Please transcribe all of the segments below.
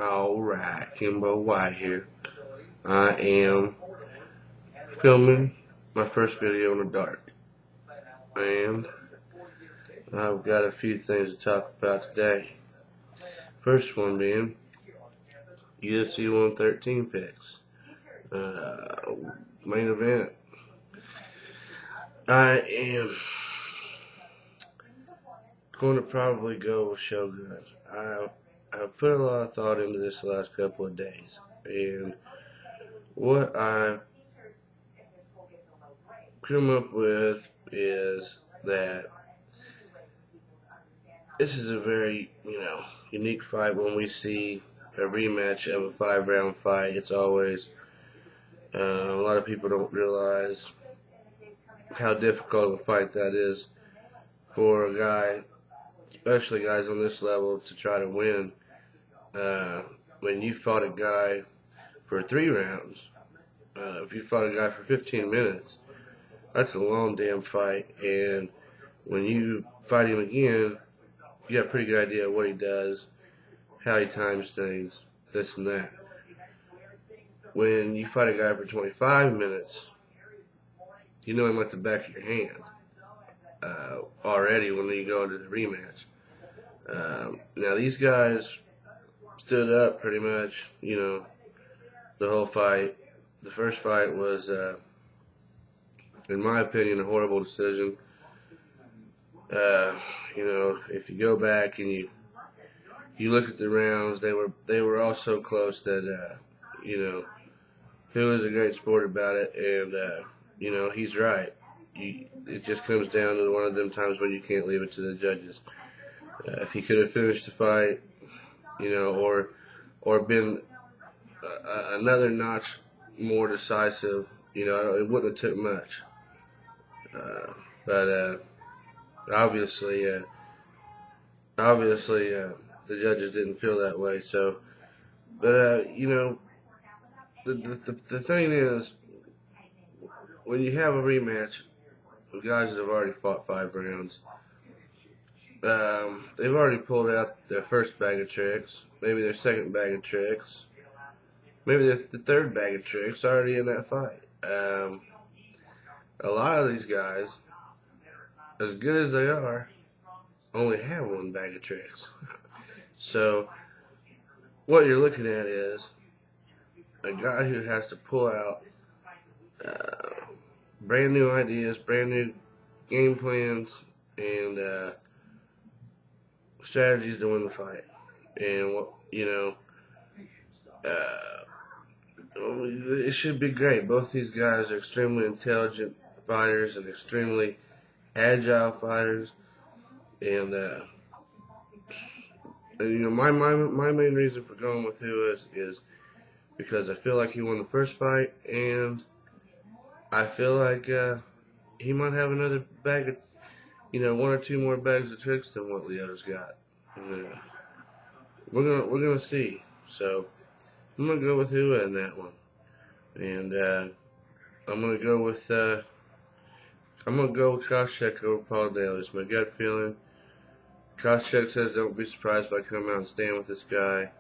Alright, Kimbo White here. I am filming my first video in the dark. And I've got a few things to talk about today. First one being UFC 113 picks. Main event. I am going to probably go with Shogun. I've put a lot of thought into this the last couple of days. And what I've come up with is that this is a very, unique fight. When we see a rematch of a 5-round fight, it's always, a lot of people don't realize how difficult of a fight that is for a guy, especially guys on this level, to try to win. When you fought a guy for 3 rounds, if you fought a guy for 15 minutes, that's a long damn fight. And when you fight him again, you got a pretty good idea of what he does, how he times things, this and that. When you fight a guy for 25 minutes, you know him like the back of your hand already when you go into the rematch. Now these guys stood up pretty much, the whole fight. The first fight was, in my opinion, a horrible decision. If you go back and you look at the rounds, they were all so close that who was a great sport about it, and he's right. It just comes down to one of them times when you can't leave it to the judges. If he could have finished the fight, or been another notch more decisive, it wouldn't have took much. But obviously, the judges didn't feel that way. So, but the thing is, when you have a rematch with guys that have already fought 5 rounds, they've already pulled out their first bag of tricks, maybe their second bag of tricks, maybe the third bag of tricks already in that fight. A lot of these guys, as good as they are, only have one bag of tricks. So what you're looking at is a guy who has to pull out brand new ideas, brand new game plans, and strategies to win the fight. And it should be great. Both these guys are extremely intelligent fighters and extremely agile fighters, and my main reason for going with who is because I feel like he won the first fight, and I feel like he might have another bag of, 1 or 2 more bags of tricks than what Leo's got. We're gonna see. So I'm gonna go with who in that one, and I'm gonna go with Koscheck over Paul Daly. It's my gut feeling. Koscheck says don't be surprised if I come out and stand with this guy.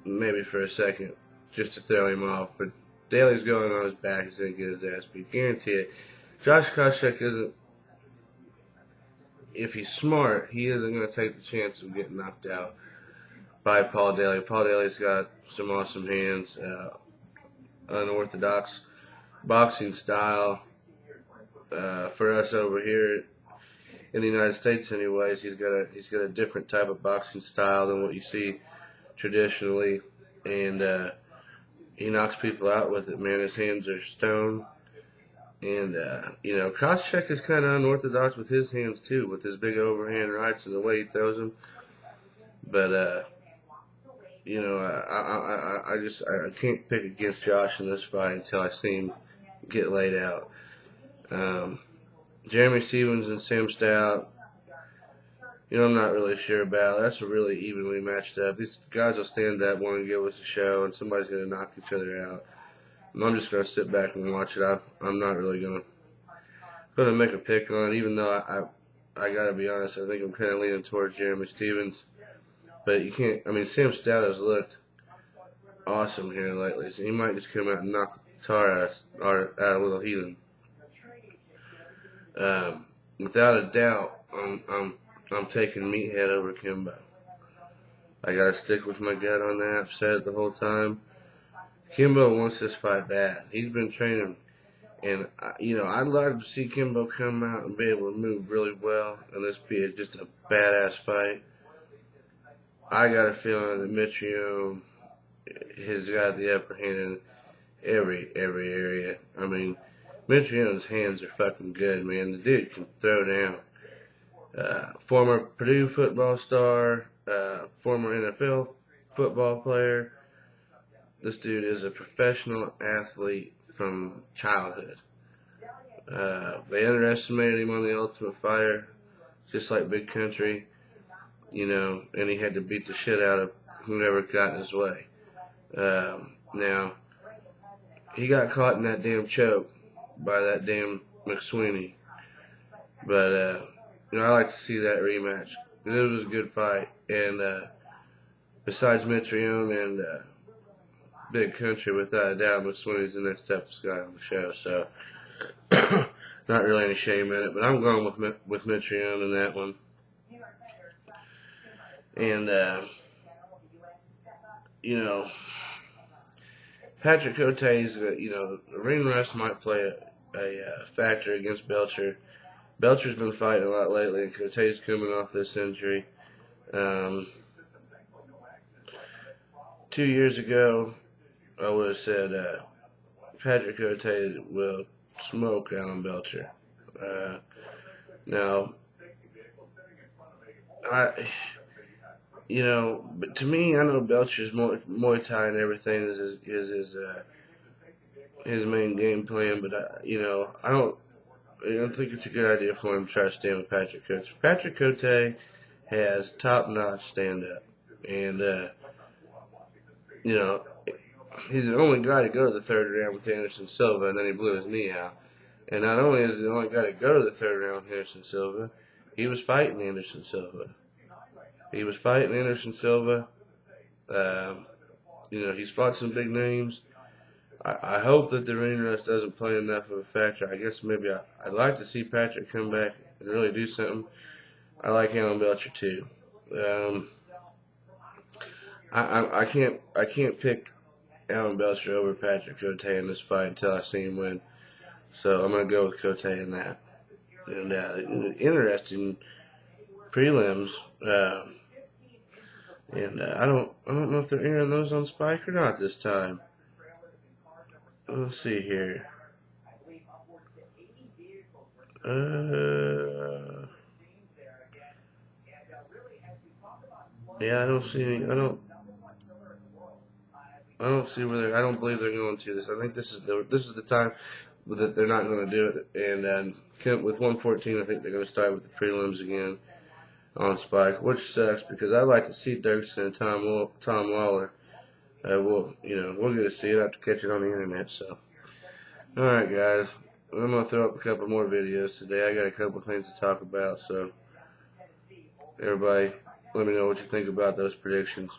Maybe for a second, just to throw him off. But Daly's going on his back. He's going to get his ass beat. Guarantee it. Josh Koscheck isn't, if he's smart, he isn't going to take the chance of getting knocked out by Paul Daly. Paul Daly's got some awesome hands, unorthodox boxing style. For us over here in the United States, anyways, he's got a different type of boxing style than what you see traditionally, and he knocks people out with it, man. His hands are stone, and Koscheck is kind of unorthodox with his hands too, with his big overhand rights and the way he throws them. But I can't pick against Josh in this fight until I see him get laid out. Jeremy Stevens and Sam Stout, I'm not really sure about. That's a really evenly matched up. These guys will stand up, want to give us a show, and somebody's going to knock each other out. And I'm just going to sit back and watch it. I'm not really going to make a pick on it, even though I got to be honest, I think I'm kind of leaning towards Jeremy Stevens. But you can't. I mean, Sam Stato's looked awesome here lately, so he might just come out and knock the tar out of Little Heathen. Without a doubt, I'm taking Meathead over Kimbo. I gotta stick with my gut on that. I've said it the whole time. Kimbo wants this fight bad. He's been training, and I'd like to see Kimbo come out and be able to move really well, and this be just a badass fight. I got a feeling that Mitrione has got the upper hand in every area. I mean, Mitrione's hands are fucking good, man. The dude can throw down. Former Purdue football star, former NFL football player. This dude is a professional athlete from childhood. They underestimated him on The Ultimate Fighter, just like Big Country, and he had to beat the shit out of whoever got in his way. Now, he got caught in that damn choke by that damn McSweeney. But, I like to see that rematch. It was a good fight. And besides Mitrione and Big Country, without a doubt, McSweeney's the next toughest guy on the show. So, not really any shame in it. But I'm going with Mitrione in that one. And, Patrick Cote's, ring rust might play a factor against Belcher. Belcher's been fighting a lot lately, and Cote's coming off this injury. 2 years ago, I would have said Patrick Cote will smoke Alan Belcher. Now, but to me, I know Belcher's Muay Thai and everything is his main game plan, but I don't think it's a good idea for him to try to stand with Patrick Cote. Patrick Cote has top-notch stand-up, and he's the only guy to go to the third round with Anderson Silva, and then he blew his knee out. And not only is he the only guy to go to the third round with Anderson Silva, he was fighting Anderson Silva. He's fought some big names. I hope that the ring rust doesn't play enough of a factor. I guess maybe I'd like to see Patrick come back and really do something. I like Alan Belcher too. I can't pick Alan Belcher over Patrick Cote in this fight until I see him win. So I'm gonna go with Cote in that. And interesting prelims. And I don't know if they're airing those on Spike or not this time. Let's see here. Yeah, I don't see any. I don't see where they. I don't believe they're going to this. I think this is the time that they're not going to do it. And with 114, I think they're going to start with the prelims again on Spike, which sucks because I like to see Dirksen and Tom Waller. We'll get to see it. I have to catch it on the internet. So, all right, guys, I'm gonna throw up a couple more videos today. I got a couple things to talk about. So, everybody, let me know what you think about those predictions.